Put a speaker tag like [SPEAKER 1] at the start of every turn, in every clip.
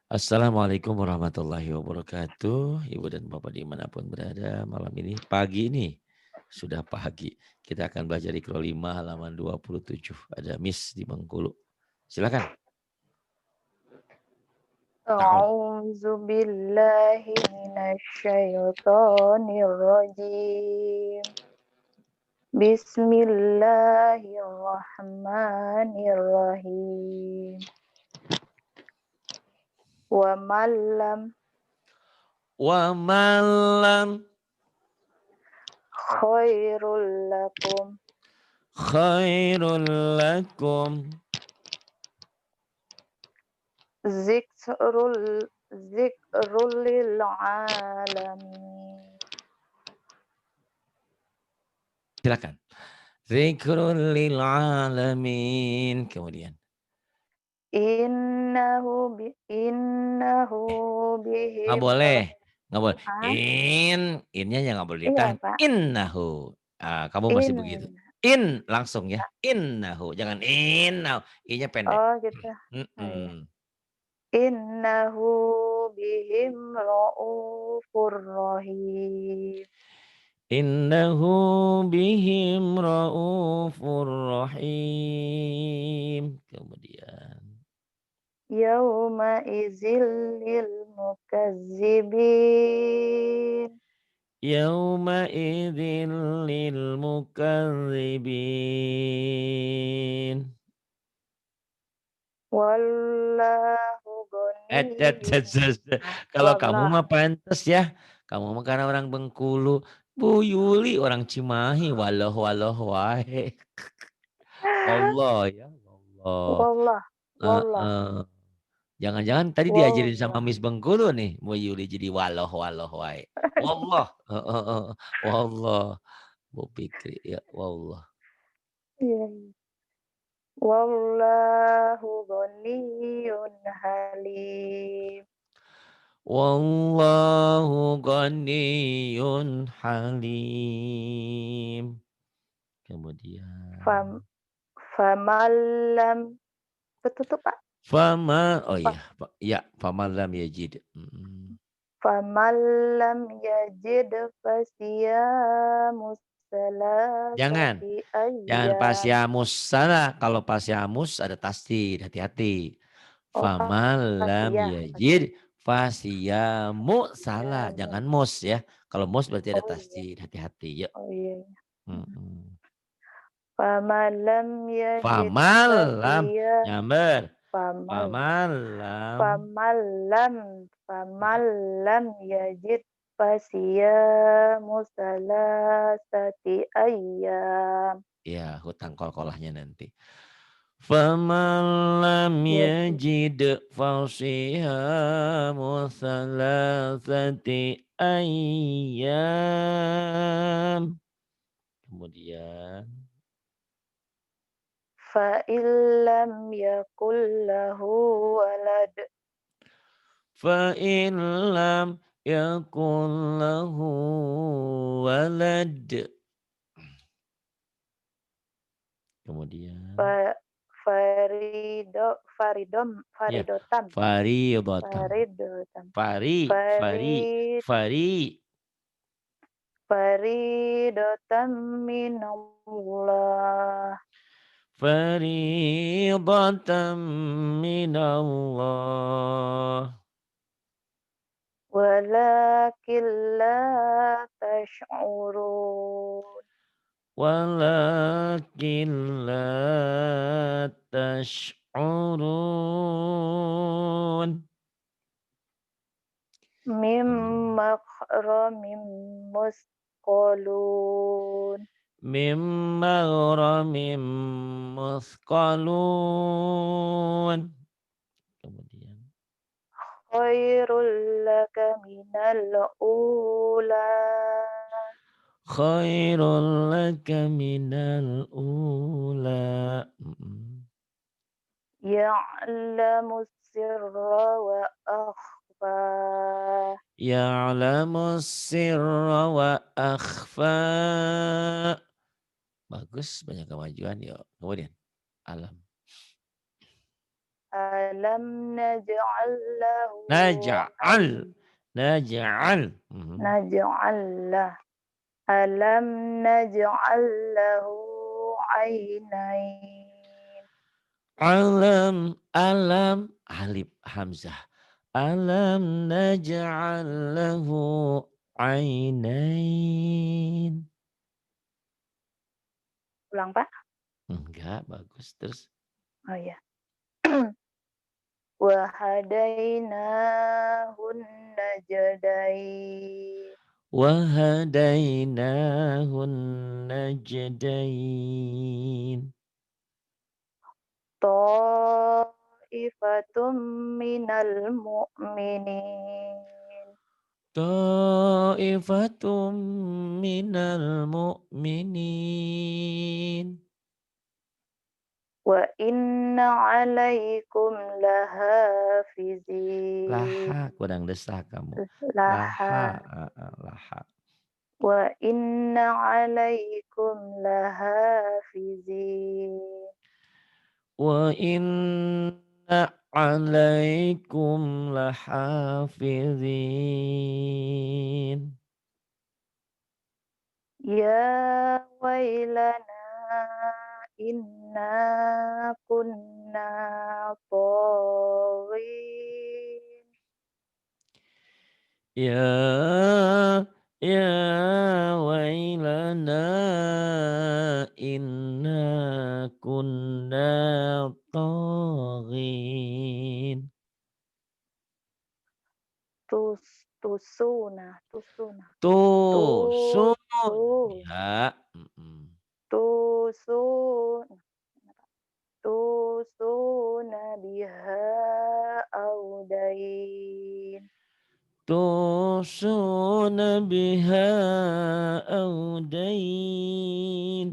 [SPEAKER 1] Assalamualaikum warahmatullahi wabarakatuh. Ibu dan Bapak dimanapun berada malam ini, pagi ini, sudah pagi. Kita akan belajar Iqra 5 halaman 27. Ada Miss di Bengkulu. Silakan. Ta'awun.
[SPEAKER 2] A'udzu billahi minasyaitonir rajim. Bismillahirrahmanirrahim. Wa malam
[SPEAKER 1] Wa malam
[SPEAKER 2] khairul lakum
[SPEAKER 1] khairul lakum.
[SPEAKER 2] zikrul lil alamin.
[SPEAKER 1] Silakan. Zikrul lil alamin. Kemudian.
[SPEAKER 2] Innahu
[SPEAKER 1] Nggak
[SPEAKER 2] bihim
[SPEAKER 1] boleh. Nggak boleh.
[SPEAKER 2] ah,
[SPEAKER 1] Innya ya nggak boleh
[SPEAKER 2] iya
[SPEAKER 1] ditahan.
[SPEAKER 2] Pak.
[SPEAKER 1] Innahu. Kamu masih
[SPEAKER 2] In
[SPEAKER 1] begitu. In langsung ya. Innahu. Jangan innahu. I-nya pendek.
[SPEAKER 2] oh gitu. Oh, iya.
[SPEAKER 1] Mm-mm.
[SPEAKER 2] Innahu bihim raufur rahim.
[SPEAKER 1] Innahu bihim raufur rahim. Kemudian.
[SPEAKER 2] Yauma izil lil mukazzibin.
[SPEAKER 1] Yauma idzin lil mukadzibin.
[SPEAKER 2] Wallahu ghaniyyun.
[SPEAKER 1] Kalau kamu
[SPEAKER 2] Wallah.
[SPEAKER 1] mah pantes ya. Kamu mah karena orang Bengkulu. Bu Yuli orang Cimahi. Walah walah wae. Allah ya. Allah.
[SPEAKER 2] Wallah. Wallah.
[SPEAKER 1] Heeh. Jangan-jangan tadi diajarin sama
[SPEAKER 2] Wallah.
[SPEAKER 1] Miss Bengkulu nih. Bu Yuli jadi walah walah wae. Wallah. Heeh. Wallah. Bu Fikri ya. Wallah.
[SPEAKER 2] Iya. Wallahu ghaniyyun halim.
[SPEAKER 1] Wallahu ghaniyun halim.
[SPEAKER 2] Fam
[SPEAKER 1] Kemudian.
[SPEAKER 2] famallam betul tuh Pak.
[SPEAKER 1] Oh
[SPEAKER 2] Fa
[SPEAKER 1] iya, ya, faman lam yajid.
[SPEAKER 2] famallam yajid fasiyamus
[SPEAKER 1] Jangan,
[SPEAKER 2] salasati
[SPEAKER 1] jangan
[SPEAKER 2] ayyam.
[SPEAKER 1] pasyamus sana. Kalau pasyamus ada tasdid, hati-hati.
[SPEAKER 2] Oh,
[SPEAKER 1] Faman lam
[SPEAKER 2] fasiyah, fasiyah.
[SPEAKER 1] yajid fasyamu salah,
[SPEAKER 2] Ya,
[SPEAKER 1] jangan mus ya. Kalau mus berarti ada
[SPEAKER 2] oh iya,
[SPEAKER 1] tasdid, hati-hati ya.
[SPEAKER 2] oh iya.
[SPEAKER 1] Mm-mm.
[SPEAKER 2] Famallam yajid
[SPEAKER 1] Famalam
[SPEAKER 2] fasiyah
[SPEAKER 1] nyamber.
[SPEAKER 2] famal
[SPEAKER 1] Famalam
[SPEAKER 2] famallam
[SPEAKER 1] ya,
[SPEAKER 2] famallam yajid fasiyamu salasati ayyam.
[SPEAKER 1] ya hutang kolkolahnya nanti. Famalam
[SPEAKER 2] Yajid
[SPEAKER 1] yajid fasihamu salasati ayyam. Kemudian.
[SPEAKER 2] fa illam yakul lahu walad
[SPEAKER 1] Fa'ilam yakun lahu walad. Kemudian.
[SPEAKER 2] fa farido faridom
[SPEAKER 1] Ya,
[SPEAKER 2] faridotam
[SPEAKER 1] faridotam.
[SPEAKER 2] faridotam
[SPEAKER 1] Fari,
[SPEAKER 2] farid
[SPEAKER 1] fari.
[SPEAKER 2] faridotam minallah
[SPEAKER 1] Fariidatan minallah.
[SPEAKER 2] walakin la tash'urun.
[SPEAKER 1] Walakin la tash'urun.
[SPEAKER 2] Mim
[SPEAKER 1] Kemudian.
[SPEAKER 2] maghramin musqalun.
[SPEAKER 1] Mimma ghamim muthqalun. Kemudian.
[SPEAKER 2] Khairul laka minal ula.
[SPEAKER 1] Khairul laka minal ula.
[SPEAKER 2] Ya'lamu sirra wa akhfa.
[SPEAKER 1] Ya'lamu sirra wa akhfa. Bagus, banyak kemajuan yuk. Kemudian alam.
[SPEAKER 2] Alam alam naj'al lahu
[SPEAKER 1] Naj'al.
[SPEAKER 2] ayn
[SPEAKER 1] Naj'al. Mhm.
[SPEAKER 2] naj'al lah alam naj'al lahu aynain.
[SPEAKER 1] Alam, alam, alif hamzah. Alam naj'al lahu ainain.
[SPEAKER 2] Ulang, Pak.
[SPEAKER 1] Enggak, bagus. Terus
[SPEAKER 2] Oh, ya. Wa hadainahun najdain.
[SPEAKER 1] wahadainahun najdain.
[SPEAKER 2] Ta'ifatum minal mu'minin.
[SPEAKER 1] Ta'ifatum minal mu'minin.
[SPEAKER 2] Wa inna 'alaikum lahafizin.
[SPEAKER 1] Laha, kurang desak kamu. Laha,
[SPEAKER 2] Laha
[SPEAKER 1] laha.
[SPEAKER 2] wa inna 'alaikum lahafizin.
[SPEAKER 1] Wa inna alaikum lahafizin.
[SPEAKER 2] Ya wailana inna kunna taghin.
[SPEAKER 1] Ya wailana inna kunna taghin.
[SPEAKER 2] Tusuna.
[SPEAKER 1] Tusun.
[SPEAKER 2] Tusu
[SPEAKER 1] Ya. Mm-mm.
[SPEAKER 2] tusun tusuna biha audain.
[SPEAKER 1] Tusun biha audain.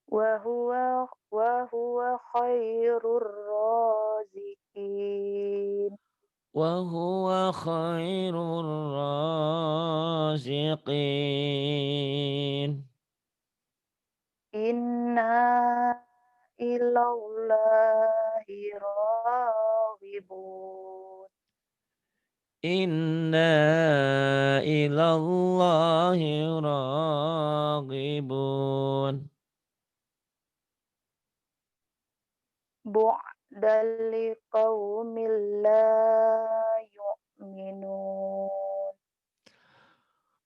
[SPEAKER 2] Wa huwa khairur razikin.
[SPEAKER 1] Wa khairur raziqin.
[SPEAKER 2] Inna ilallahi raghibun.
[SPEAKER 1] Inna ilallahi raghibun.
[SPEAKER 2] Bu'dan liqaumin la yu'minun.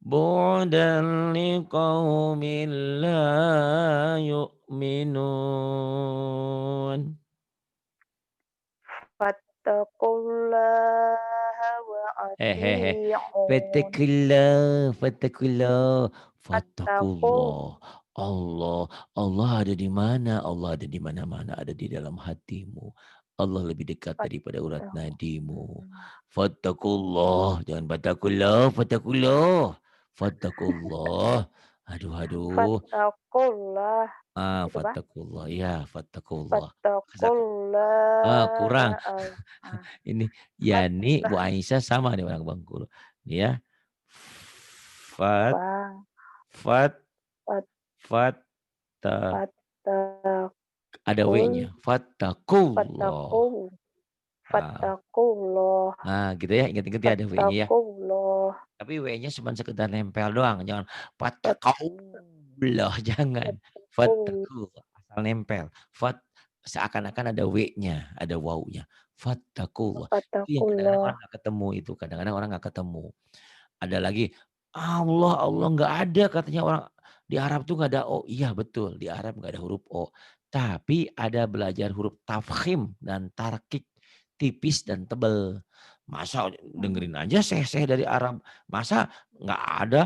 [SPEAKER 1] Bu'dan liqaumin la yu'minun.
[SPEAKER 2] Fattaqullaha wa
[SPEAKER 1] Hehehe.
[SPEAKER 2] ati'un.
[SPEAKER 1] Fattakullah, fattakullah,
[SPEAKER 2] Fattaqul
[SPEAKER 1] fattakullah. Allah, Allah ada di mana? Allah ada di mana-mana, ada di dalam hatimu. Allah lebih dekat daripada urat nadimu.
[SPEAKER 2] fattaqullah.
[SPEAKER 1] Fattakullah, jangan fattakullah, fattakullah, fattakullah. Aduh, aduh.
[SPEAKER 2] Fattaqullah. Itu, Pak.
[SPEAKER 1] Fattakullah, ya, fattakullah. Kurang.
[SPEAKER 2] Fattaqullah. Ah,
[SPEAKER 1] Ini
[SPEAKER 2] fat,
[SPEAKER 1] Yani, Bu Aisyah sama nih orang Bengkulu. Ini ya. Fat,
[SPEAKER 2] fa,
[SPEAKER 1] fat,
[SPEAKER 2] fat,
[SPEAKER 1] fat, ta.
[SPEAKER 2] fattaqul,
[SPEAKER 1] Ada W-nya. Fattakullah.
[SPEAKER 2] fattaqul,
[SPEAKER 1] Ah,
[SPEAKER 2] fattaqullah.
[SPEAKER 1] gitu ya. Ingat-ingat ya ada W-nya ya.
[SPEAKER 2] Fattaqullah.
[SPEAKER 1] Tapi W-nya cuma sekedar nempel doang. Jangan
[SPEAKER 2] Fat,
[SPEAKER 1] fattakullah. Jangan.
[SPEAKER 2] fattaqul,
[SPEAKER 1] Fattakullah. Asal nempel. Seakan-akan ada W-nya. Ada waw-nya. Fattakullah. Itu yang kadang-kadang
[SPEAKER 2] fattaqullah.
[SPEAKER 1] orang nggak ketemu itu. Kadang-kadang orang nggak ketemu. Ada lagi, Allah, Allah nggak ada katanya orang di Arab tuh nggak ada O. Iya betul, di Arab nggak ada huruf O. Tapi ada belajar huruf tafkhim dan tarkik, tipis dan tebel. Masa dengerin aja seh-seh dari Arab. Masa nggak ada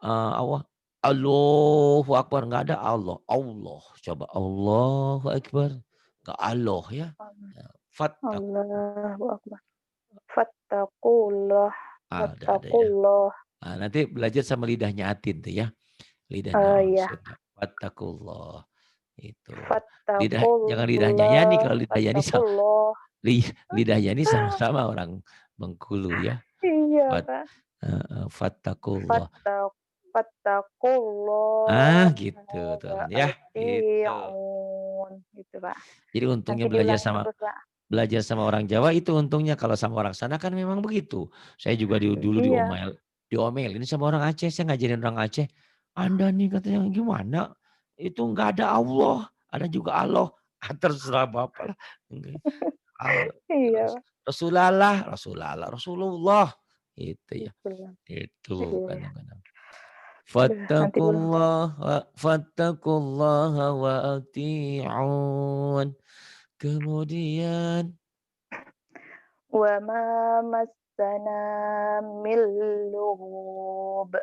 [SPEAKER 1] Allah, Allahu Akbar, nggak ada Allah. Allah, coba Allahu Akbar. Nggak Allah ya. Fattak.
[SPEAKER 2] Allahu akbar. Fattaqullah.
[SPEAKER 1] Ada ya.
[SPEAKER 2] Fattaqullah.
[SPEAKER 1] Nah, nanti belajar sama lidahnya Atin tuh ya. Lidahnya
[SPEAKER 2] Iya.
[SPEAKER 1] Sunnah. Fattakullah. Itu. Jangan lidahnya Yani,
[SPEAKER 2] Fattaqullah.
[SPEAKER 1] kalau lidah Yani
[SPEAKER 2] Fattaqullah.
[SPEAKER 1] lidahnya ini sama-sama orang Bengkulu ya.
[SPEAKER 2] Iya,
[SPEAKER 1] Fat,
[SPEAKER 2] Pak.
[SPEAKER 1] fattakullah.
[SPEAKER 2] Fattaqullah
[SPEAKER 1] Gitu
[SPEAKER 2] wa
[SPEAKER 1] teman ya. Gitu.
[SPEAKER 2] ati'un. Gitu, Pak.
[SPEAKER 1] Jadi untungnya
[SPEAKER 2] Nanti
[SPEAKER 1] belajar
[SPEAKER 2] diulangi
[SPEAKER 1] sama
[SPEAKER 2] terus, Pak.
[SPEAKER 1] belajar sama orang Jawa itu untungnya, kalau sama orang sana kan memang begitu. Saya juga dulu
[SPEAKER 2] Iya.
[SPEAKER 1] diomelin sama orang Aceh, saya ngajarin orang Aceh, "Anda nih," katanya, "gimana? Itu nggak ada Allah, ada juga Allah." Ah, terserah Bapak lah. Ah,
[SPEAKER 2] Iya,
[SPEAKER 1] Rasulullah, itu ya,
[SPEAKER 2] betul.
[SPEAKER 1] itu
[SPEAKER 2] Iya.
[SPEAKER 1] kadang-kadang.
[SPEAKER 2] Aduh, nanti pulang.
[SPEAKER 1] Fattaqullaha wa ati'un. Kemudian,
[SPEAKER 2] Wa ma massana min lughub.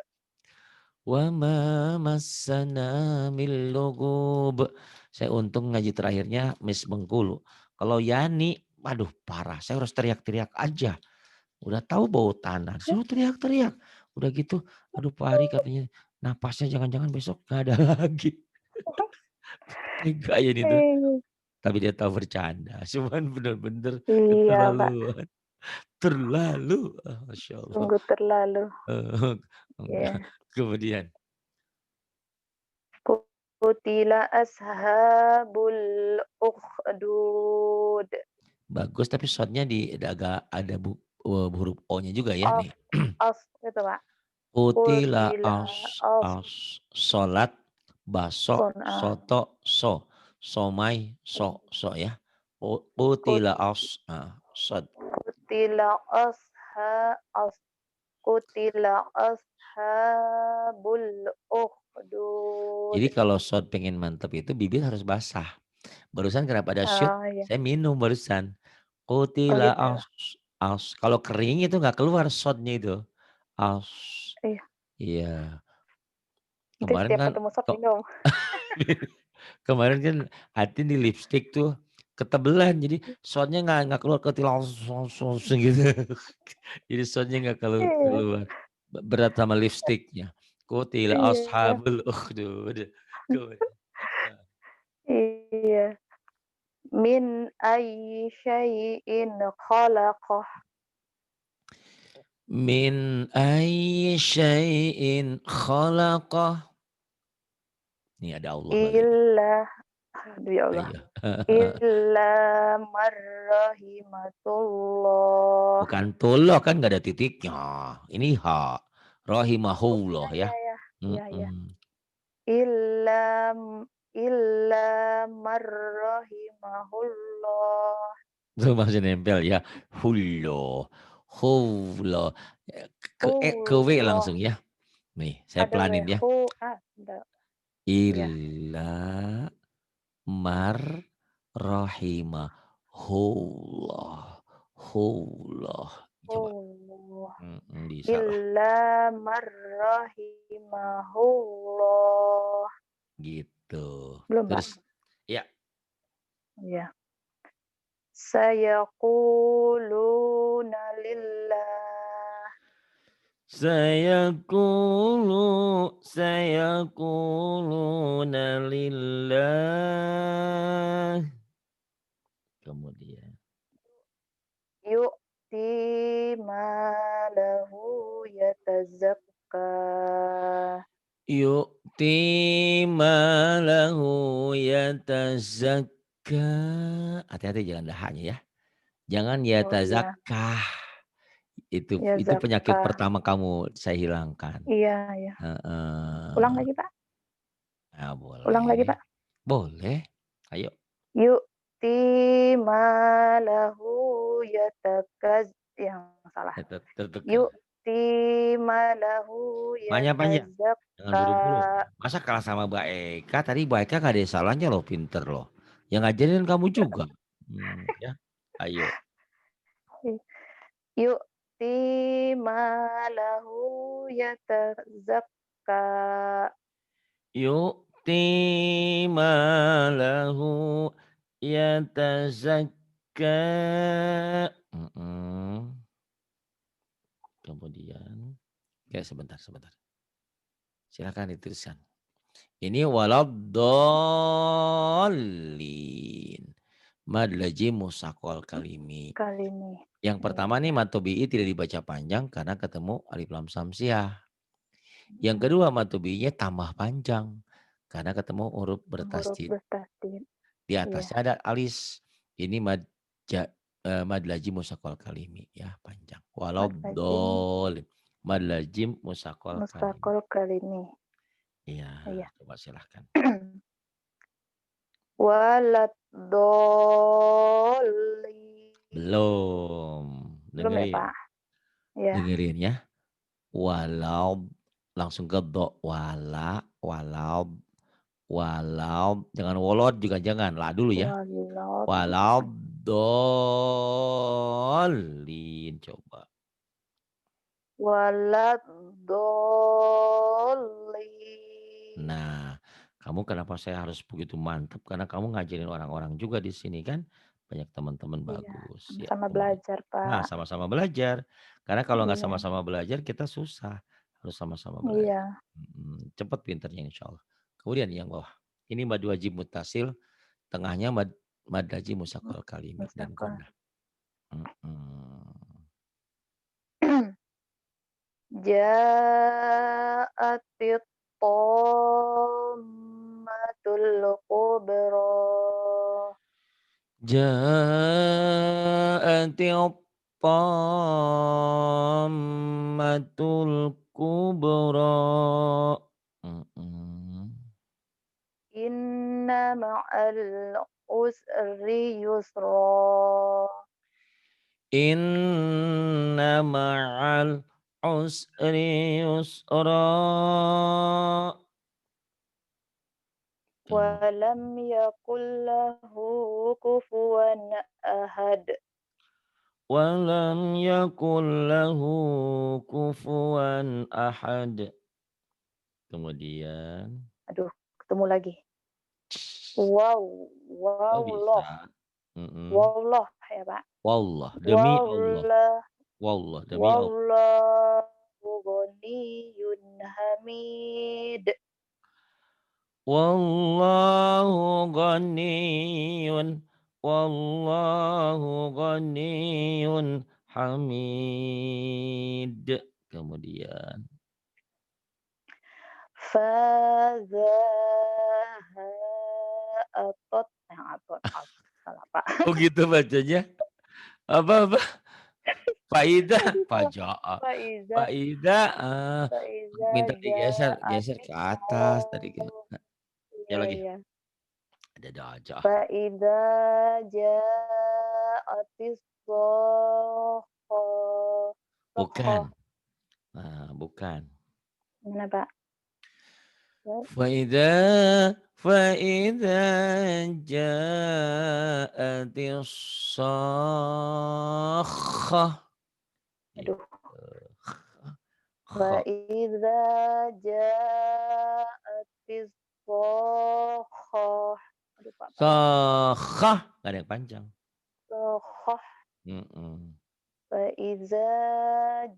[SPEAKER 1] wa ma massana min lughub. Saya untung ngaji terakhirnya Miss Bengkulu. Kalau Yani, waduh parah, saya harus teriak-teriak aja. Udah tahu bau tanah, suruh teriak-teriak. Udah gitu, aduh Pak Ari katanya, napasnya jangan-jangan besok nggak ada lagi. Tega ya itu.
[SPEAKER 2] Eh,
[SPEAKER 1] Tapi dia tahu bercanda, cuman bener-bener
[SPEAKER 2] iya, Pak.
[SPEAKER 1] keterlaluan. Terlalu, Masya Allah.
[SPEAKER 2] Sungguh terlalu.
[SPEAKER 1] Enggak.
[SPEAKER 2] Ya.
[SPEAKER 1] Kemudian,
[SPEAKER 2] Qutila ashabul ukhdud.
[SPEAKER 1] bagus tapi shotnya agak ada huruf O-nya juga ya
[SPEAKER 2] Of,
[SPEAKER 1] nih.
[SPEAKER 2] of, itu, Pak.
[SPEAKER 1] Kutila
[SPEAKER 2] Qutila of
[SPEAKER 1] sholat, baso,
[SPEAKER 2] sun'ah.
[SPEAKER 1] soto, somai, so ya. Kutila sod.
[SPEAKER 2] Qutila as Qutila ashabul ukhdud.
[SPEAKER 1] Jadi kalau shot pengen mantep itu bibir harus basah. Barusan kenapa ada shoot?
[SPEAKER 2] Oh iya.
[SPEAKER 1] Saya minum barusan.
[SPEAKER 2] Oh
[SPEAKER 1] Kutila
[SPEAKER 2] gitu.
[SPEAKER 1] kalau kering itu nggak keluar shotnya itu. Aus.
[SPEAKER 2] Iya.
[SPEAKER 1] Iya.
[SPEAKER 2] Nanti
[SPEAKER 1] Kemarin
[SPEAKER 2] setiap
[SPEAKER 1] kan
[SPEAKER 2] ketemu sop
[SPEAKER 1] kok
[SPEAKER 2] minum.
[SPEAKER 1] kemarin kan Atin di lipstick tuh ketebelan jadi shotnya nggak keluar gitu. Jadi shotnya nggak
[SPEAKER 2] Iya.
[SPEAKER 1] keluar. Berat sama lipstiknya. Kutila
[SPEAKER 2] Iya.
[SPEAKER 1] ashabul ukhdud. Kemudian,
[SPEAKER 2] Iya. Min ayyi syai'in khalaqah.
[SPEAKER 1] min ayyi syai'in khalaqah. Nih ada Allah lagi nih.
[SPEAKER 2] Illa, aduh ya Allah.
[SPEAKER 1] Ayo.
[SPEAKER 2] Illa marrahimatullah.
[SPEAKER 1] Bukan tullah kan nggak ada titiknya. Ini ha.
[SPEAKER 2] Oh iya
[SPEAKER 1] Rahimahullah ya.
[SPEAKER 2] iya iya. Iya iya.
[SPEAKER 1] Mm-mm.
[SPEAKER 2] Illa illa marrahimahullah.
[SPEAKER 1] Itu masih nempel ya. Hullo. Hullo. Ke W
[SPEAKER 2] Allah.
[SPEAKER 1] langsung ya. Nih saya
[SPEAKER 2] Ada
[SPEAKER 1] pelanin ya.
[SPEAKER 2] wehu. Ada. Iya.
[SPEAKER 1] Illa mar rahimahullah. Hullah. Coba.
[SPEAKER 2] Allah.
[SPEAKER 1] Bisa lah.
[SPEAKER 2] Illa marrahimahullah.
[SPEAKER 1] Gitu.
[SPEAKER 2] Belum, Pak?
[SPEAKER 1] Terus ya.
[SPEAKER 2] Iya. Sayaquluna lillah.
[SPEAKER 1] Sayaquluna lillah. Kemudian.
[SPEAKER 2] Yu'ti malahu yatazakka.
[SPEAKER 1] Yu'ti malahu yatazakka. Hati-hati jangan dahanya ya. Jangan
[SPEAKER 2] Oh iya,
[SPEAKER 1] yatazakkah.
[SPEAKER 2] ya
[SPEAKER 1] Itu penyakit
[SPEAKER 2] zakka.
[SPEAKER 1] pertama kamu saya hilangkan.
[SPEAKER 2] Iya iya. Ulang
[SPEAKER 1] Heeh.
[SPEAKER 2] lagi, Pak.
[SPEAKER 1] Nah,
[SPEAKER 2] Ulang lagi,
[SPEAKER 1] boleh.
[SPEAKER 2] Pak.
[SPEAKER 1] Boleh. Ayo.
[SPEAKER 2] Yu'ti malahu yang salah.
[SPEAKER 1] Tertekan.
[SPEAKER 2] Yu'ti malahu
[SPEAKER 1] Panjang-panjang. Jangan
[SPEAKER 2] yatazakka.
[SPEAKER 1] buru-buru. Masa kalah sama Mbak Eka? Tadi Mbak Eka gak ada salahnya loh, pinter loh. Yang ngajarin kamu juga. Ya. Ayo.
[SPEAKER 2] Yu'ti malahu yatazakka.
[SPEAKER 1] Yu'ti malahu yatazakka. Mm-mm. Kemudian. Oke, sebentar. Silakan dituliskan. Ini waladdallin. Mad lajim musaqal kalimi.
[SPEAKER 2] Kali ini.
[SPEAKER 1] Yang
[SPEAKER 2] Iya,
[SPEAKER 1] pertama nih
[SPEAKER 2] iya.
[SPEAKER 1] matobi'i tidak dibaca panjang karena ketemu alif lam samsiah. Yang kedua matobi'inya tambah panjang karena ketemu huruf
[SPEAKER 2] Huruf
[SPEAKER 1] bertasdid.
[SPEAKER 2] bertasdid.
[SPEAKER 1] Di
[SPEAKER 2] Iya.
[SPEAKER 1] atasnya ada alis. Ini mad Mad lazim mushaqal kalimi ya panjang.
[SPEAKER 2] Mad lazim
[SPEAKER 1] Waladhdallin. Mad lazim mushaqal kalimi.
[SPEAKER 2] mustaqil kalimi.
[SPEAKER 1] Iya,
[SPEAKER 2] Iya.
[SPEAKER 1] coba silahkan.
[SPEAKER 2] Waladdallin.
[SPEAKER 1] Belum.
[SPEAKER 2] Belum ya,
[SPEAKER 1] Dengerin.
[SPEAKER 2] Pak? Ya.
[SPEAKER 1] Dengerin ya. Walau langsung ke do. Walau jangan wolod juga jangan. La dulu ya. Walau
[SPEAKER 2] Waladdallin.
[SPEAKER 1] dolin coba.
[SPEAKER 2] Waladdallin.
[SPEAKER 1] Nah, kamu kenapa saya harus begitu mantap? Karena kamu ngajarin orang-orang juga di sini kan. Banyak teman-teman
[SPEAKER 2] Iya,
[SPEAKER 1] bagus. Ya,
[SPEAKER 2] sama-sama
[SPEAKER 1] kemudian.
[SPEAKER 2] belajar,
[SPEAKER 1] Nah,
[SPEAKER 2] Pak.
[SPEAKER 1] sama-sama belajar. Karena kalau nggak
[SPEAKER 2] Iya.
[SPEAKER 1] sama-sama belajar kita susah. Harus sama-sama belajar.
[SPEAKER 2] Iya,
[SPEAKER 1] Cepat pinternya insya Allah. Kemudian yang bawah. Ini mad wajib mutasil. Tengahnya mad lazim musaqal kalimi dan
[SPEAKER 2] mustaqil.
[SPEAKER 1] gunnah. Mm-mm.
[SPEAKER 2] Ja'atit tammatul kubra.
[SPEAKER 1] Ja'atil tammatul kubra. Mm-mm.
[SPEAKER 2] Inna ma'al usri yusra.
[SPEAKER 1] Inna ma'al usri yusra.
[SPEAKER 2] Walam yakul lahu kufuwan ahad.
[SPEAKER 1] Walam yakul lahu kufuwan ahad. Kemudian.
[SPEAKER 2] Aduh, ketemu lagi. Wow,
[SPEAKER 1] Oh
[SPEAKER 2] wawloh,
[SPEAKER 1] bisa.
[SPEAKER 2] wawloh ya Pak.
[SPEAKER 1] Wallah demi Allah.
[SPEAKER 2] Wallah,
[SPEAKER 1] Wallah demi Allah.
[SPEAKER 2] wallahu ghaniyun hamid.
[SPEAKER 1] Wallahu ghaniyun. Wallahu ghaniyun hamid. Kemudian.
[SPEAKER 2] Fazaha atot, salah Pak.
[SPEAKER 1] Oh gitu bacanya. Apa? Faida. Faja'a.
[SPEAKER 2] Faiza,
[SPEAKER 1] Faida.
[SPEAKER 2] faiza
[SPEAKER 1] Minta digeser. Geser
[SPEAKER 2] ja'atis,
[SPEAKER 1] ke atas. Tadi.
[SPEAKER 2] oh,
[SPEAKER 1] Ya
[SPEAKER 2] iya
[SPEAKER 1] lagi.
[SPEAKER 2] iya.
[SPEAKER 1] Ada aja.
[SPEAKER 2] Faiza ja'atis soho, soho.
[SPEAKER 1] Bukan. Nah, bukan.
[SPEAKER 2] Mana Pak?
[SPEAKER 1] فإذا جاءت الصاخة.
[SPEAKER 2] Aduh.
[SPEAKER 1] خ.
[SPEAKER 2] Faiza ja'atis soho. Aduh Pak, panjang.
[SPEAKER 1] Sokhah. Gak ada yang panjang.
[SPEAKER 2] Soho.
[SPEAKER 1] Mm-mm.
[SPEAKER 2] Faiza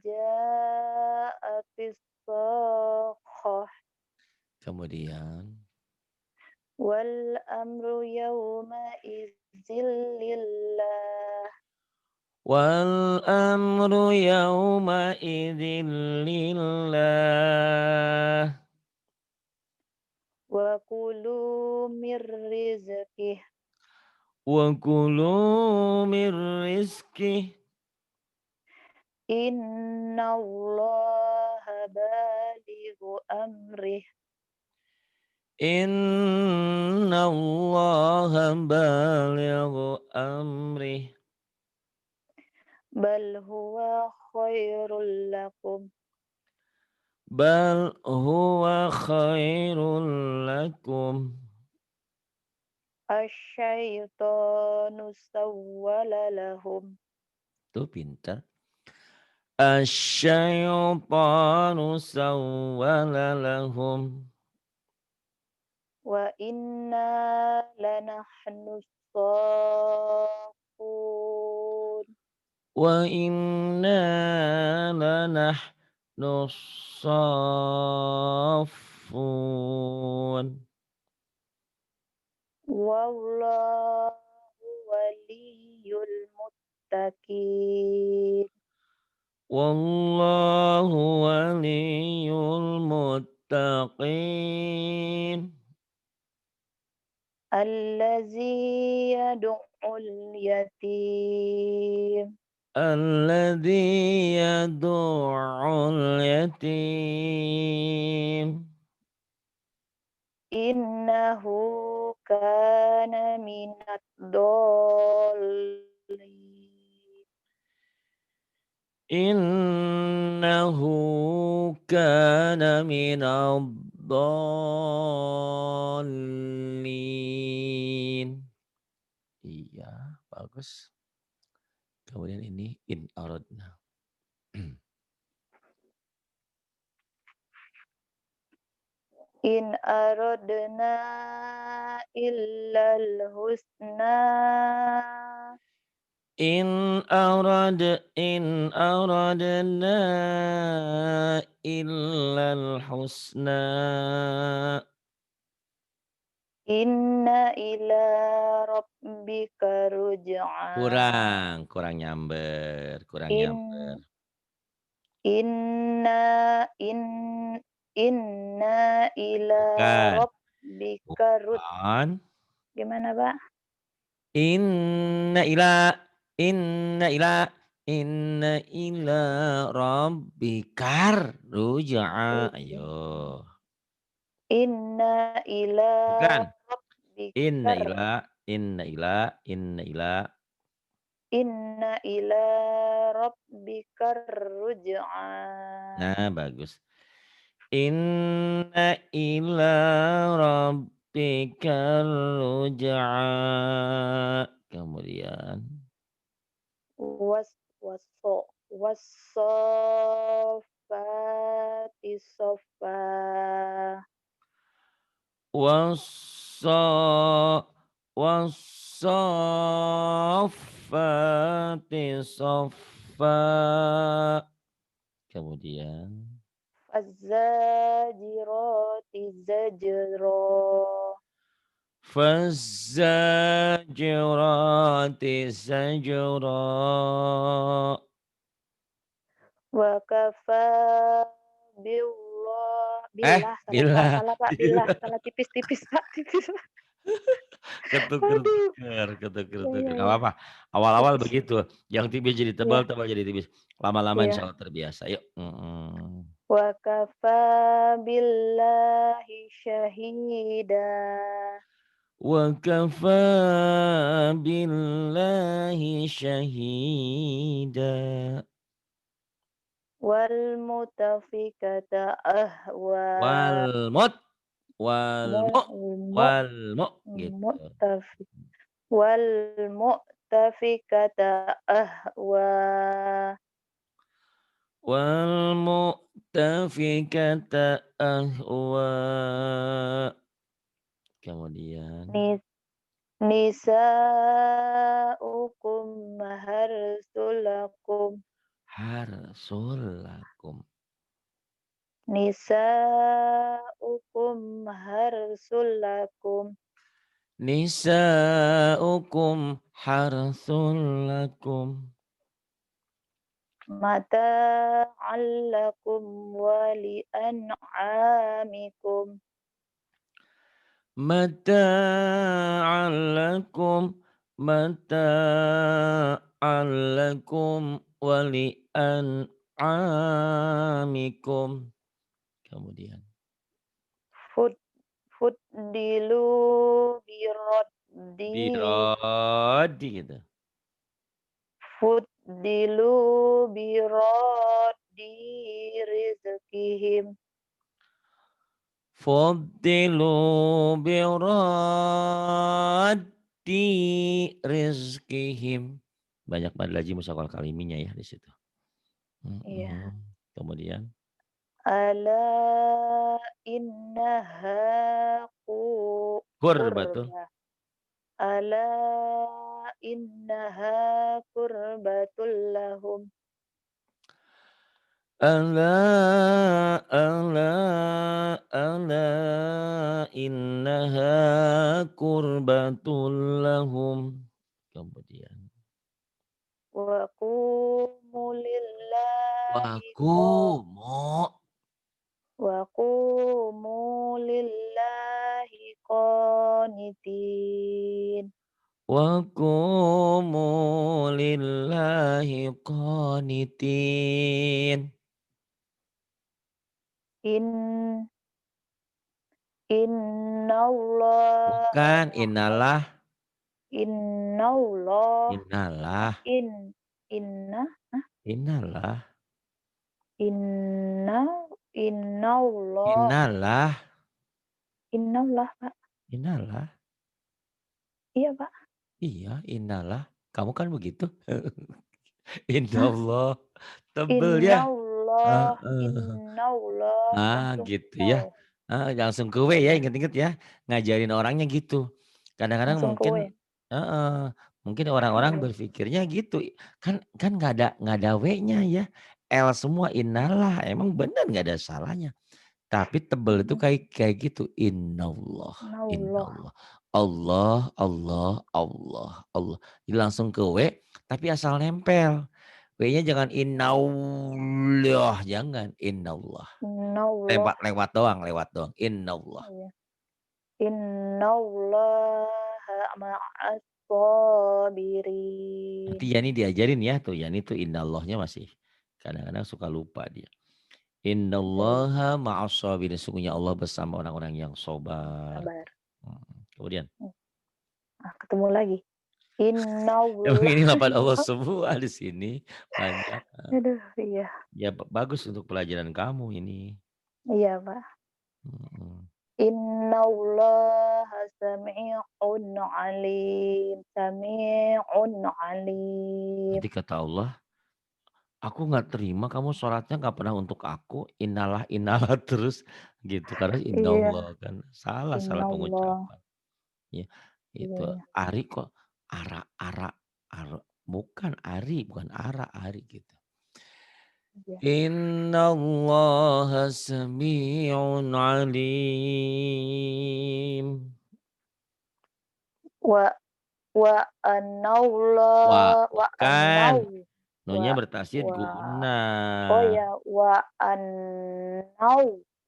[SPEAKER 2] ja'atis soho.
[SPEAKER 1] Kemudian.
[SPEAKER 2] Wal amru yawma izzil lillah.
[SPEAKER 1] Wal amru yawma idzin lillah.
[SPEAKER 2] Wa kulu mir rizqih.
[SPEAKER 1] Wa kulu min rizqih.
[SPEAKER 2] Inna allaha balighu amrih.
[SPEAKER 1] Inna Allah balighu amrih.
[SPEAKER 2] Bal huwa khairul lakum.
[SPEAKER 1] Bal huwa khairul lakum.
[SPEAKER 2] Asyaitonu sawwala lahum.
[SPEAKER 1] Tuh pintar. Asyaitanu sawwala lahum.
[SPEAKER 2] Wa inna lanahnu safun.
[SPEAKER 1] Wa inna lanahnu saffun.
[SPEAKER 2] Wallahu waliyul muttaqin.
[SPEAKER 1] Wallahu waliyul muttaqin.
[SPEAKER 2] Allazi yad'u اليتيم
[SPEAKER 1] الذي يدع اليتيم
[SPEAKER 2] إنه كان من الضالين
[SPEAKER 1] إنه كان من الضالين. Iya, bagus. Kemudian ini in aradna.
[SPEAKER 2] إن أردنا إلا الحسنى
[SPEAKER 1] In aradna illal husna.
[SPEAKER 2] Inna ila rabbika ruj'a.
[SPEAKER 1] Kurang nyamber, kurang nyamber.
[SPEAKER 2] In inna in inna ila
[SPEAKER 1] Bukan,
[SPEAKER 2] rabbika
[SPEAKER 1] bukan.
[SPEAKER 2] gimana, Pak?
[SPEAKER 1] Inna ila, inna ila, inna ila rabbikar ruj'a.
[SPEAKER 2] Ruj-
[SPEAKER 1] Ayo.
[SPEAKER 2] Inna ila
[SPEAKER 1] Bukan.
[SPEAKER 2] rabbikar
[SPEAKER 1] Inna ila.
[SPEAKER 2] inna ila rabbikar ruj'a.
[SPEAKER 1] Nah, bagus. Inna ila rabbikar ruj'a. Kemudian
[SPEAKER 2] Was waso wassafati soffa
[SPEAKER 1] wassa wassafati saffa. Kemudian
[SPEAKER 2] fazzajirati zajra
[SPEAKER 1] fazzajirati zajra.
[SPEAKER 2] wa kafa billah salah Pak,
[SPEAKER 1] Bila
[SPEAKER 2] salah Pak, billah salah tipis-tipis Pak, tipis Pak. Aduh,
[SPEAKER 1] ketuker,
[SPEAKER 2] ya ya
[SPEAKER 1] nggak
[SPEAKER 2] ya,
[SPEAKER 1] apa-apa. Awal-awal
[SPEAKER 2] tipis.
[SPEAKER 1] begitu, yang tipis jadi tebal,
[SPEAKER 2] Iya
[SPEAKER 1] tebal jadi tipis. Lama-lama
[SPEAKER 2] iya.
[SPEAKER 1] insya Allah terbiasa. Yuk.
[SPEAKER 2] Wa kafa billahi syahida.
[SPEAKER 1] Wa kafa billahi syahida.
[SPEAKER 2] Wal mutafikata ahwa.
[SPEAKER 1] Wal mut, wal
[SPEAKER 2] Mu
[SPEAKER 1] mu,
[SPEAKER 2] mu
[SPEAKER 1] wal mu, gitu.
[SPEAKER 2] mu'tafi wal mu'tafikata ahwa.
[SPEAKER 1] Wal mu'tafikata ahwa. Kemudian
[SPEAKER 2] Ni nisaukum maharsulakum.
[SPEAKER 1] harsulakum.
[SPEAKER 2] Nisaukum maharsulakum.
[SPEAKER 1] Nisaukum harsul lakum.
[SPEAKER 2] Mata'allakum wali an'amikum.
[SPEAKER 1] Mata'allakum, mata'allakum wali an'amikum. Kemudian
[SPEAKER 2] Fud Fuddilu biroddi
[SPEAKER 1] birodi gitu.
[SPEAKER 2] Fuddilu biroddi rizqihim.
[SPEAKER 1] Faddilu biraddi rizkihim. Banyak mad laji musaqal kaliminya ya di situ.
[SPEAKER 2] Iya.
[SPEAKER 1] Kemudian
[SPEAKER 2] Ala innaha
[SPEAKER 1] betul.
[SPEAKER 2] qurba. Ala innaha qurbatul lahum.
[SPEAKER 1] Ala ala innaha qurbatul lahum. Kemudian
[SPEAKER 2] Wa qumu lillahi
[SPEAKER 1] wakumu
[SPEAKER 2] Wa qumu lillahi qanitin.
[SPEAKER 1] qanitin.
[SPEAKER 2] In innallaha
[SPEAKER 1] Bukan innalah,
[SPEAKER 2] innallah
[SPEAKER 1] innalah,
[SPEAKER 2] in inna
[SPEAKER 1] innalah,
[SPEAKER 2] inna innallah
[SPEAKER 1] innalah,
[SPEAKER 2] innallah, Pak.
[SPEAKER 1] innalah.
[SPEAKER 2] Iya, Pak.
[SPEAKER 1] Iya, innalah. Kamu kan begitu?
[SPEAKER 2] Hah?
[SPEAKER 1] Innalah. Tebel ya?
[SPEAKER 2] Innallah
[SPEAKER 1] Heeh.
[SPEAKER 2] innallah
[SPEAKER 1] Ah,
[SPEAKER 2] langsung
[SPEAKER 1] gitu ya.
[SPEAKER 2] wow,
[SPEAKER 1] Langsung ke W ya,
[SPEAKER 2] iya,
[SPEAKER 1] inget-inget ya. Ngajarin orangnya gitu. Kadang-kadang
[SPEAKER 2] langsung ke W.
[SPEAKER 1] mungkin heeh, mungkin
[SPEAKER 2] Oh,
[SPEAKER 1] orang-orang
[SPEAKER 2] iya.
[SPEAKER 1] berpikirnya gitu. Kan kan nggak ada W-nya ya. L semua innalah. Emang benar nggak ada salahnya. Tapi tebel itu
[SPEAKER 2] Mhm.
[SPEAKER 1] kayak kayak gitu. Innallah,
[SPEAKER 2] Innallah.
[SPEAKER 1] innallah. Allah, Allah, Allah, Allah. Jadi langsung ke W, tapi asal nempel. W-nya jangan innallah, jangan innallah.
[SPEAKER 2] Innallah.
[SPEAKER 1] Lewat doang, lewat doang. Innallah.
[SPEAKER 2] Oh, iya. Innallaha ma'as sabirin.
[SPEAKER 1] Nanti Yani diajarin ya tuh. Yani tuh innallahnya masih kadang-kadang suka lupa dia.
[SPEAKER 2] Iya, iya,
[SPEAKER 1] Innallaha ma'as-sabirin. Sesungguhnya Allah bersama orang-orang yang sobar.
[SPEAKER 2] sabar.
[SPEAKER 1] Kemudian.
[SPEAKER 2] Mmm, ketemu lagi.
[SPEAKER 1] Emang
[SPEAKER 2] Innallah
[SPEAKER 1] ini lapan Allah semua di sini. Banyak.
[SPEAKER 2] aduh, iya.
[SPEAKER 1] Ya bagus untuk pelajaran kamu ini.
[SPEAKER 2] Iya, Pak.
[SPEAKER 1] Mhm.
[SPEAKER 2] Innallaha sami'un alim, sami'un alim.
[SPEAKER 1] Nanti kata Allah, aku nggak terima kamu sholatnya nggak pernah untuk aku, inalah inalah terus gitu. Karena
[SPEAKER 2] Iya,
[SPEAKER 1] inallah kan salah salah
[SPEAKER 2] innallah.
[SPEAKER 1] pengucapan. Ya,
[SPEAKER 2] Iya,
[SPEAKER 1] itu
[SPEAKER 2] iya,
[SPEAKER 1] Ari kok ara ara ara bukan Ari, bukan ara Ari gitu.
[SPEAKER 2] iya.
[SPEAKER 1] Innallaha sami'un alim.
[SPEAKER 2] Wa wa
[SPEAKER 1] Wa
[SPEAKER 2] annaullah wa
[SPEAKER 1] bukan.
[SPEAKER 2] annau wa
[SPEAKER 1] Nunya bertasydid
[SPEAKER 2] wa
[SPEAKER 1] guna.
[SPEAKER 2] oh ya,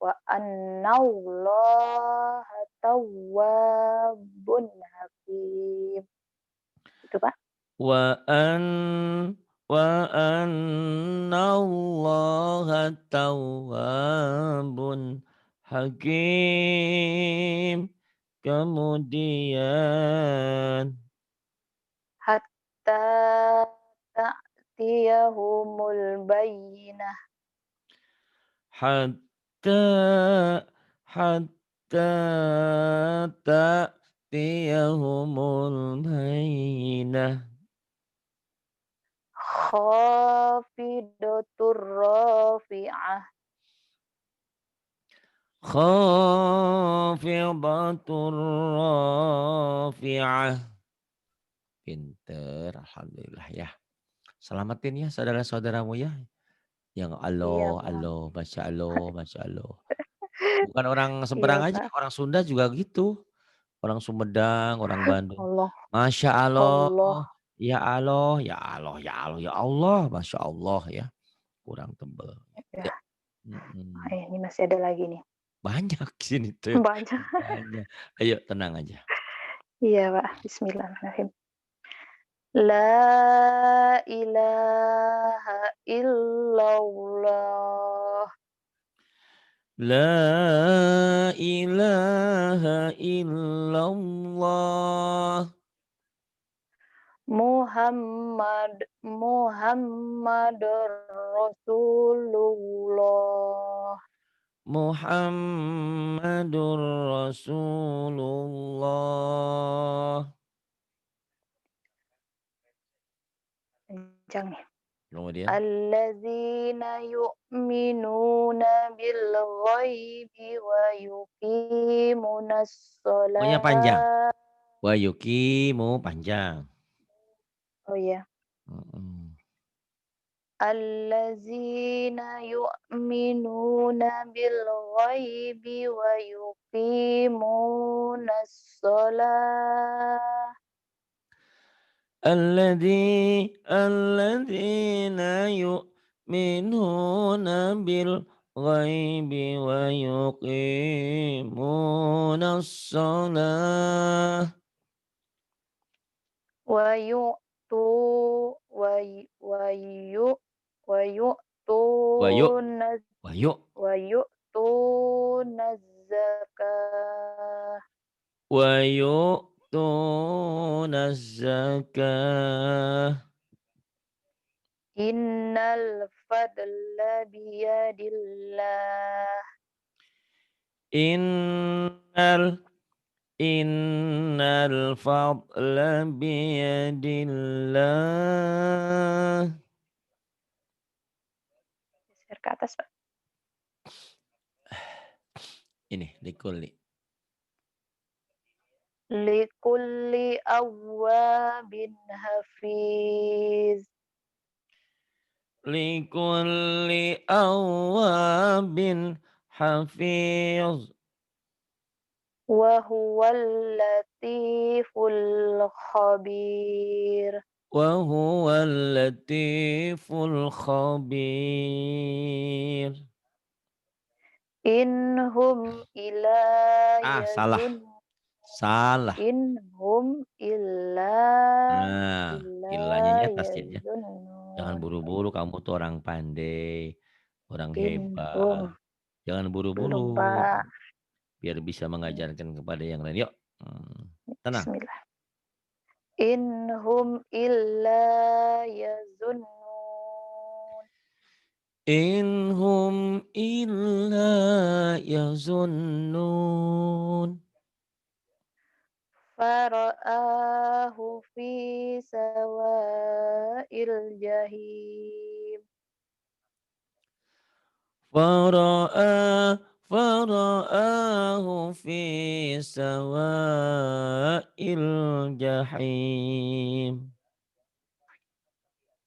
[SPEAKER 2] wa annaullaha tawwabun hakim. Itu, Pak.
[SPEAKER 1] Wa an wa annallaha tawwabun hakim. Kemudian
[SPEAKER 2] Hatta ta'tiyahumul bayyinah.
[SPEAKER 1] hatta hatta ta'tiyahumul bayyinah.
[SPEAKER 2] Khafidatur rafi'ah.
[SPEAKER 1] Khafidatur rafi'ah. Pinter, alhamdulillah ya. Selamatin ya saudara-saudaramu ya. Yang
[SPEAKER 2] Iya,
[SPEAKER 1] Allah,
[SPEAKER 2] Pak.
[SPEAKER 1] Allah, Masya Allah, Masya Allah. Bukan orang
[SPEAKER 2] Iya,
[SPEAKER 1] Seberang aja,
[SPEAKER 2] Pak.
[SPEAKER 1] orang Sunda juga gitu. Orang Sumedang, orang Bandung.
[SPEAKER 2] Allah
[SPEAKER 1] Masya Allah,
[SPEAKER 2] Allah.
[SPEAKER 1] ya Allah, ya Allah, ya Allah, ya Allah, Masya Allah ya. Kurang tebel. Ya.
[SPEAKER 2] Ya,
[SPEAKER 1] Mm-mm.
[SPEAKER 2] ini masih ada lagi nih.
[SPEAKER 1] Banyak sini tuh.
[SPEAKER 2] Banyak.
[SPEAKER 1] Banyak. Ayo tenang aja.
[SPEAKER 2] Iya, Pak. Bismillahirrahmanirrahim. La ilaha illallah.
[SPEAKER 1] La ilaha illallah.
[SPEAKER 2] Muhammadur Rasulullah.
[SPEAKER 1] Muhammadur Rasulullah.
[SPEAKER 2] Kencang nih.
[SPEAKER 1] Kemudian,
[SPEAKER 2] Allazina yu'minuna bil ghaibi wa yuqimunas
[SPEAKER 1] pokoknya panjang.
[SPEAKER 2] shalah.
[SPEAKER 1] Wa yuqimu panjang.
[SPEAKER 2] Oh iya.
[SPEAKER 1] Mm-mm.
[SPEAKER 2] Allazina yu'minuna bil ghaibi wa yuqimunas shalah.
[SPEAKER 1] Alladzina yu'minuna bil ghaibi wa yuqimunas shalah.
[SPEAKER 2] Wa yu'tu wa wa yu wa
[SPEAKER 1] Wa yu
[SPEAKER 2] yu'tuna
[SPEAKER 1] wa yu
[SPEAKER 2] wa yu'tuna zakah.
[SPEAKER 1] wa yu'tuna zakah.
[SPEAKER 2] Innal fadla biyadillah.
[SPEAKER 1] Innal innal fadla biyadillah.
[SPEAKER 2] Geser ke atas, Pak.
[SPEAKER 1] Ini likulli.
[SPEAKER 2] Likulli awwabin hafiz.
[SPEAKER 1] Likulli awwabin hafiz.
[SPEAKER 2] Wa huwal latiful khabir.
[SPEAKER 1] Wa huwal latiful khabir.
[SPEAKER 2] Inhum ila
[SPEAKER 1] Salah.
[SPEAKER 2] yazun.
[SPEAKER 1] Salah.
[SPEAKER 2] Inhum
[SPEAKER 1] Nah, ilahnya
[SPEAKER 2] illa
[SPEAKER 1] di atas ya. Jangan
[SPEAKER 2] yazunnun.
[SPEAKER 1] buru-buru, kamu tuh orang pandai, orang
[SPEAKER 2] Inhum.
[SPEAKER 1] hebat. Jangan
[SPEAKER 2] Belum,
[SPEAKER 1] buru-buru,
[SPEAKER 2] Pak.
[SPEAKER 1] biar bisa mengajarkan kepada yang lain. Yuk, tenang.
[SPEAKER 2] Bismillah. Inhum illa yazunnun.
[SPEAKER 1] Inhum illa yazunnun.
[SPEAKER 2] Fara'ahu fi sawa'il jahim.
[SPEAKER 1] Fara'ahu fi sawa'il jahim.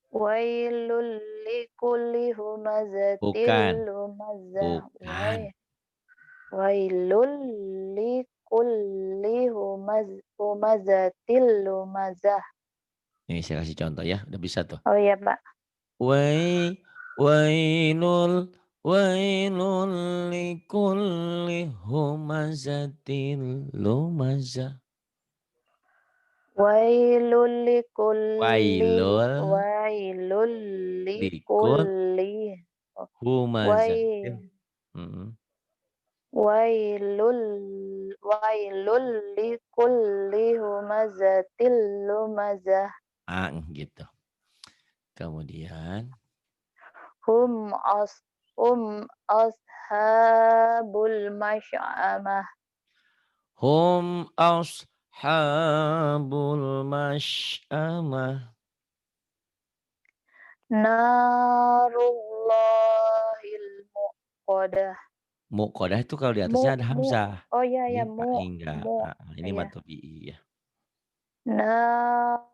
[SPEAKER 2] Wailul likulli
[SPEAKER 1] Bukan,
[SPEAKER 2] humazatil lumazah.
[SPEAKER 1] bukan.
[SPEAKER 2] Wailul likulli humazatil lumazah.
[SPEAKER 1] Ini saya kasih contoh ya, udah bisa tuh.
[SPEAKER 2] Oh iya, Pak.
[SPEAKER 1] Wailul wailul likulli humazatil lumazah.
[SPEAKER 2] Wailul likulli
[SPEAKER 1] Wailul
[SPEAKER 2] wailul
[SPEAKER 1] likul
[SPEAKER 2] likulli
[SPEAKER 1] humazatil.
[SPEAKER 2] wai
[SPEAKER 1] Mm.
[SPEAKER 2] wailul wailul likulli humazatil lumazah.
[SPEAKER 1] Gitu. Kemudian
[SPEAKER 2] Hum as hum ashabul masy'amah.
[SPEAKER 1] hum ashabul masy'amah.
[SPEAKER 2] Narullahil muqadah.
[SPEAKER 1] Muqadah itu kalau di
[SPEAKER 2] Mu
[SPEAKER 1] atasnya ada
[SPEAKER 2] mu
[SPEAKER 1] hamzah.
[SPEAKER 2] oh ya
[SPEAKER 1] Ini
[SPEAKER 2] ya
[SPEAKER 1] enggak.
[SPEAKER 2] mu
[SPEAKER 1] Ini
[SPEAKER 2] ya.
[SPEAKER 1] matobi'i ya.
[SPEAKER 2] Narullahil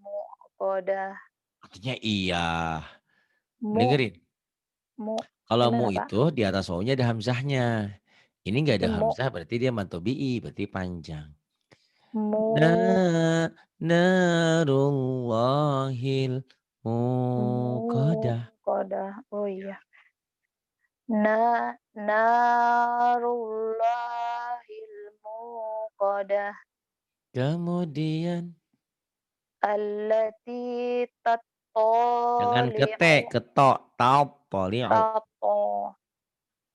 [SPEAKER 2] muqadah.
[SPEAKER 1] Artinya iya.
[SPEAKER 2] Mu
[SPEAKER 1] Dengerin.
[SPEAKER 2] mu
[SPEAKER 1] Kalau mu
[SPEAKER 2] gimana, Pak?
[SPEAKER 1] itu di atas wawunya ada hamzahnya. Ini enggak ada
[SPEAKER 2] Mu
[SPEAKER 1] hamzah berarti dia matobi'i, berarti panjang.
[SPEAKER 2] mu
[SPEAKER 1] Narullahil muqadah.
[SPEAKER 2] muqadah. Oh iya. Narullahil muqadah.
[SPEAKER 1] Kemudian
[SPEAKER 2] Allati
[SPEAKER 1] jangan
[SPEAKER 2] tattali'u
[SPEAKER 1] ketek, ketok, taub, poli'u.
[SPEAKER 2] tato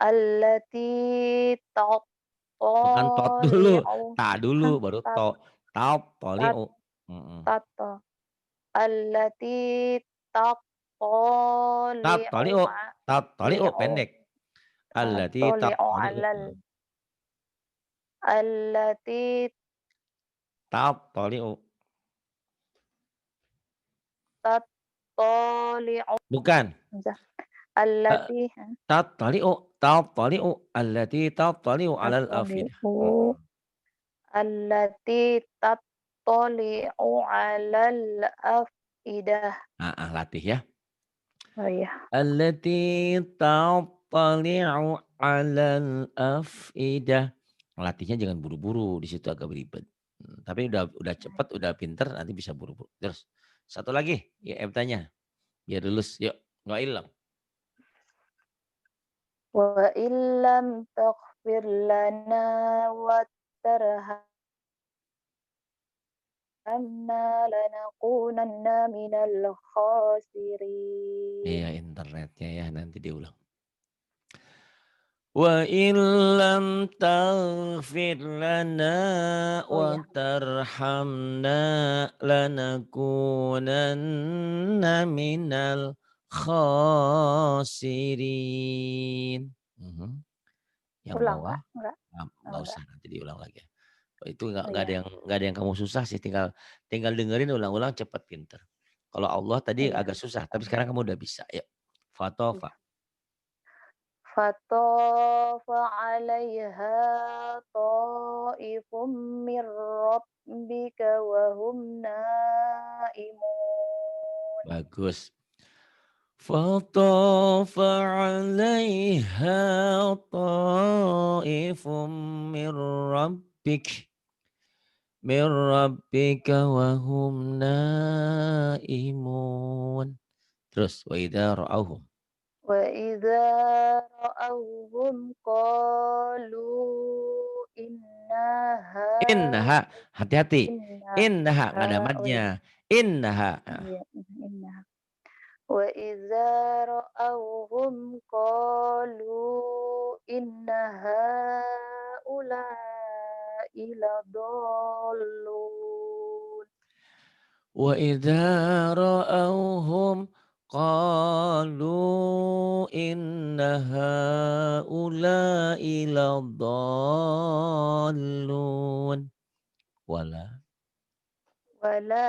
[SPEAKER 2] allati
[SPEAKER 1] Bukan tot dulu,
[SPEAKER 2] tattali'u
[SPEAKER 1] ta dulu baru
[SPEAKER 2] tat
[SPEAKER 1] to. Taub,
[SPEAKER 2] tat
[SPEAKER 1] poli'u. Mm-mm.
[SPEAKER 2] tato allati
[SPEAKER 1] Tat,
[SPEAKER 2] tattali'u
[SPEAKER 1] toli'u. Tat, toli'u
[SPEAKER 2] li'u
[SPEAKER 1] pendek. Allati tat,
[SPEAKER 2] tattali'u
[SPEAKER 1] toli'u.
[SPEAKER 2] alal allati
[SPEAKER 1] Tat, toli'u.
[SPEAKER 2] tattali'u
[SPEAKER 1] Bukan. Eh,
[SPEAKER 2] allati
[SPEAKER 1] tat, toli'u. Tat, toli'u. Allati tat, toli'u alal afidah.
[SPEAKER 2] tattali'u allati tattali'u 'alal afidah.
[SPEAKER 1] Latih ya.
[SPEAKER 2] Oh iya.
[SPEAKER 1] Allati tattali'u alal afidah. Latihnya jangan buru-buru, di situ agak beribet. Tapi udah cepat, udah pinter, nanti bisa buru-buru. Terus satu lagi, ya tanya, biar lulus. Yuk, nggak hilang.
[SPEAKER 2] Wa illam taghfir lana wa tarhamna lanakunanna minal khasirin.
[SPEAKER 1] Iya, internetnya ya, nanti diulang. Wa illam taghfir lana
[SPEAKER 2] Oh
[SPEAKER 1] wa
[SPEAKER 2] ya,
[SPEAKER 1] tarhamna lanakunanna minal khasirin. Mhm. Yang
[SPEAKER 2] ulang
[SPEAKER 1] bawah
[SPEAKER 2] Kak? Enggak? Oh,
[SPEAKER 1] nggak
[SPEAKER 2] enggak.
[SPEAKER 1] usah, nanti diulang lagi ya. Itu
[SPEAKER 2] Oh
[SPEAKER 1] nggak ada
[SPEAKER 2] iya,
[SPEAKER 1] yang kamu susah sih, tinggal tinggal dengerin ulang-ulang cepet pinter. Kalau Allah
[SPEAKER 2] oh
[SPEAKER 1] tadi
[SPEAKER 2] iya,
[SPEAKER 1] agak susah, tapi
[SPEAKER 2] amin.
[SPEAKER 1] sekarang kamu udah bisa, ya.
[SPEAKER 2] Iya.
[SPEAKER 1] Fatofa.
[SPEAKER 2] Fatafa 'alaiha ta'ifum mir rabbika wa hum naimun.
[SPEAKER 1] Bagus. فطاف عليها طائف من ربك وهم نائمون. Terus wa idza ra'awhum.
[SPEAKER 2] Wa idza ra'awhum qalu inna
[SPEAKER 1] Innaha,
[SPEAKER 2] haula
[SPEAKER 1] hati-hati.
[SPEAKER 2] inna
[SPEAKER 1] Innaha nggak ada
[SPEAKER 2] oh
[SPEAKER 1] madnya.
[SPEAKER 2] ya,
[SPEAKER 1] Innaha.
[SPEAKER 2] iya, inna. Wa idza ra'awhum qalu inna haula'i ladallun.
[SPEAKER 1] Wa idza ra'awhum qalu inna haula'i ladallun. Wala
[SPEAKER 2] Wala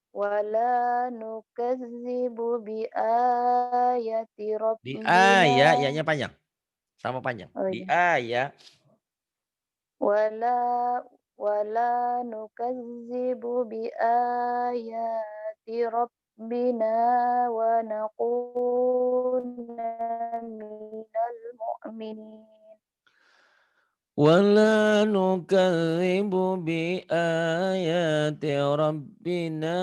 [SPEAKER 2] wala nukazzibu bi ayati
[SPEAKER 1] di
[SPEAKER 2] rabbina.
[SPEAKER 1] ayat, ya panjang, sama panjang.
[SPEAKER 2] Oh
[SPEAKER 1] Di
[SPEAKER 2] ya.
[SPEAKER 1] ayat,
[SPEAKER 2] Wala wala nukazzibu bi ayati rabbina wa nakuna minal mu'minin.
[SPEAKER 1] wala nukadzibu bi ayati rabbina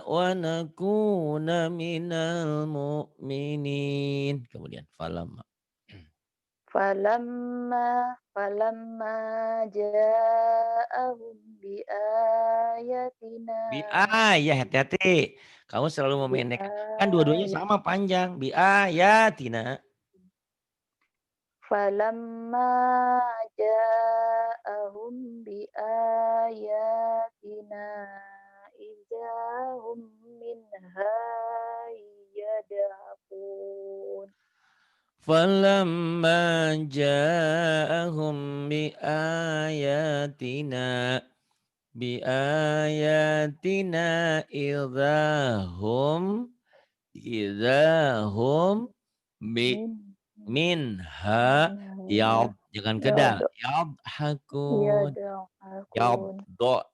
[SPEAKER 1] wa nakuna minal mu'minin. Kemudian falamma.
[SPEAKER 2] Falamma ja'ahum bi ayatina
[SPEAKER 1] Bi ayah, hati-hati. Kamu selalu
[SPEAKER 2] bi
[SPEAKER 1] memendekkan. Kan dua-duanya
[SPEAKER 2] ayat
[SPEAKER 1] sama panjang. Bi ayatina.
[SPEAKER 2] falamma ja'ahum bi ayatina idahum minha yadhakun.
[SPEAKER 1] Falamma ja'ahum bi ayatina. Bi ayatina idahum bi
[SPEAKER 2] Min
[SPEAKER 1] minha
[SPEAKER 2] ya
[SPEAKER 1] jangan kedal,
[SPEAKER 2] yad
[SPEAKER 1] yadhakun.
[SPEAKER 2] yadhakun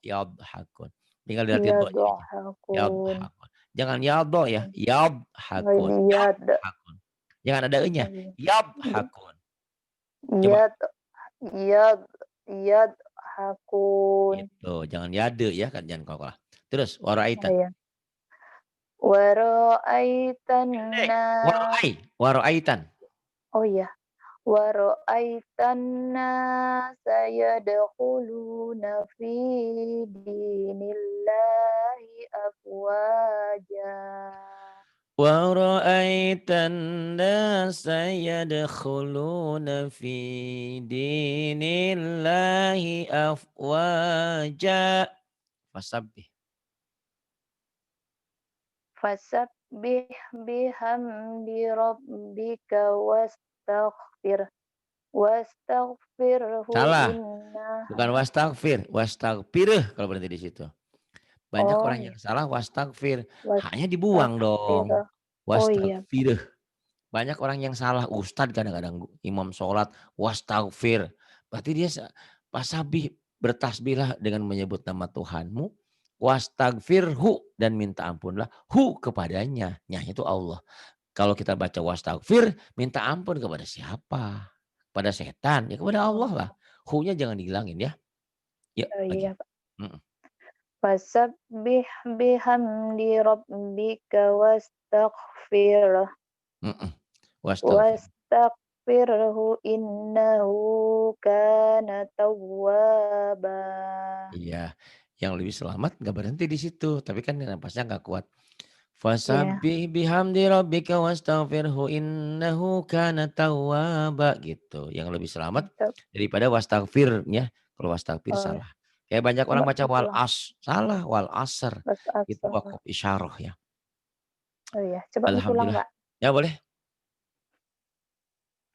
[SPEAKER 1] Yadhakun. Tinggal liatin doanya aja.
[SPEAKER 2] yadhakun.
[SPEAKER 1] Yadhakun. Jangan yadho ya, yadhakun.
[SPEAKER 2] Yad
[SPEAKER 1] Yadhakun. Jangan ada e-nya. Yadhakun. Coba
[SPEAKER 2] yad yad yadhakun.
[SPEAKER 1] gitu. Jangan yade ya kan, jangan kokoh. Terus waraitan.
[SPEAKER 2] Ya. Wara'aitan
[SPEAKER 1] Pendek.
[SPEAKER 2] nas
[SPEAKER 1] Waraitan.
[SPEAKER 2] oh ya. Wara'aitan nasa yadkhuluna fi dinillahi afwaja.
[SPEAKER 1] ورأيت الناس يدخلون في دين الله أفواجا فسبح.
[SPEAKER 2] Fasabbih bihamdi rabbika wastaghfirhu
[SPEAKER 1] Salah,
[SPEAKER 2] innaha
[SPEAKER 1] bukan wastaghfir, wastaghfireh kalau berhenti di situ. Banyak
[SPEAKER 2] oh
[SPEAKER 1] orang
[SPEAKER 2] ya
[SPEAKER 1] yang salah wastaghfir, hanya dibuang dong.
[SPEAKER 2] wastaghfir oh iya
[SPEAKER 1] Wastaghfireh. Banyak orang yang salah, ustadz kadang-kadang imam sholat wastaghfir. Berarti dia pasabih, bertasbihlah dengan menyebut nama Tuhanmu. Wastaghfirhu dan minta ampunlah hu kepadanya. Nya itu Allah. Kalau kita baca wastaghfir, minta ampun kepada siapa? Pada setan, ya kepada Allah lah.
[SPEAKER 2] oh
[SPEAKER 1] Hu-nya jangan dihilangin ya. Ya
[SPEAKER 2] oh
[SPEAKER 1] lagi.
[SPEAKER 2] iya
[SPEAKER 1] Mm-mm.
[SPEAKER 2] fasabbih bihamdi rabbika
[SPEAKER 1] Mm-mm. Wastaghfir.
[SPEAKER 2] wastaghfirhu innahu kana tawwaba.
[SPEAKER 1] Iya. Yang lebih selamat nggak berhenti di situ, tapi kan napasnya nggak kuat.
[SPEAKER 2] Iya,
[SPEAKER 1] Fasabbih bihamdi rabbika wastaghfirhu innahu kana tawwaba gitu. Yang lebih selamat
[SPEAKER 2] mantap.
[SPEAKER 1] daripada wastaghfirnya, kalau wastaghfir
[SPEAKER 2] Oh,
[SPEAKER 1] salah. Kayak banyak orang
[SPEAKER 2] coba
[SPEAKER 1] baca wal
[SPEAKER 2] diulang.
[SPEAKER 1] as, salah wal asr,
[SPEAKER 2] Pas
[SPEAKER 1] itu
[SPEAKER 2] asal.
[SPEAKER 1] waqaf isyarah ya.
[SPEAKER 2] Oh iya, coba diulang,
[SPEAKER 1] Alhamdulillah.
[SPEAKER 2] Kak.
[SPEAKER 1] Ya boleh?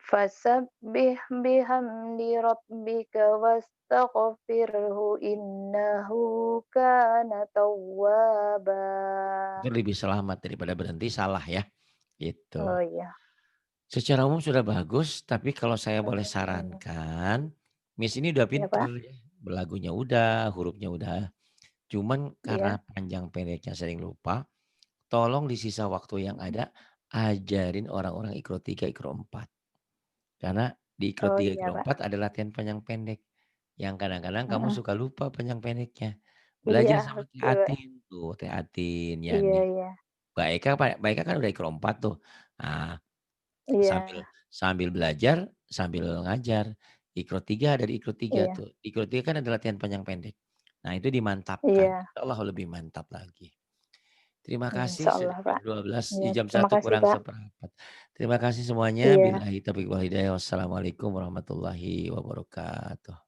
[SPEAKER 2] Fasabbih bihamdi rabbika wastaghfirhu innahu kana tawwaba.
[SPEAKER 1] Itu lebih selamat daripada berhenti salah ya, gitu.
[SPEAKER 2] Oh iya,
[SPEAKER 1] Secara umum sudah bagus, tapi kalau saya boleh
[SPEAKER 2] mhm,
[SPEAKER 1] sarankan, Miss ini udah
[SPEAKER 2] iya,
[SPEAKER 1] pinter
[SPEAKER 2] Pak?
[SPEAKER 1] ya, belagunya udah, hurufnya udah. Cuman karena
[SPEAKER 2] Iya.
[SPEAKER 1] panjang pendeknya sering lupa, tolong di sisa waktu yang
[SPEAKER 2] Mhm.
[SPEAKER 1] ada, ajarin orang-orang Iqra 3, Iqra 4. Karena di Iqra
[SPEAKER 2] Oh
[SPEAKER 1] 3,
[SPEAKER 2] iya,
[SPEAKER 1] Iqra
[SPEAKER 2] Pak.
[SPEAKER 1] 4 ada latihan panjang pendek, yang kadang-kadang kamu
[SPEAKER 2] Mhm.
[SPEAKER 1] suka lupa panjang pendeknya.
[SPEAKER 2] Iya,
[SPEAKER 1] Belajar sama Teh
[SPEAKER 2] betul, Pak.
[SPEAKER 1] Atin tuh, Teh Atin,
[SPEAKER 2] Iya
[SPEAKER 1] Yani.
[SPEAKER 2] iya.
[SPEAKER 1] Mbak Eka kan udah Iqra 4 tuh. Nah, sambil
[SPEAKER 2] Iya
[SPEAKER 1] sambil belajar, sambil ngajar. Iqra 3 dari Iqra 3
[SPEAKER 2] iya
[SPEAKER 1] tuh. Iqra 3 kan ada latihan panjang pendek. Nah itu dimantapkan,
[SPEAKER 2] iya.
[SPEAKER 1] insyaallah lebih mantap lagi. Terima kasih sudah
[SPEAKER 2] Insyaallah,
[SPEAKER 1] jam
[SPEAKER 2] Pak.
[SPEAKER 1] 12,
[SPEAKER 2] Iya,
[SPEAKER 1] jam
[SPEAKER 2] terima
[SPEAKER 1] 1
[SPEAKER 2] kasih,
[SPEAKER 1] kurang
[SPEAKER 2] Pak.
[SPEAKER 1] seperempat. Terima kasih semuanya.
[SPEAKER 2] Iya.
[SPEAKER 1] Billahi taufiq wal hidayah. Wassalamualaikum warahmatullahi wabarakatuh.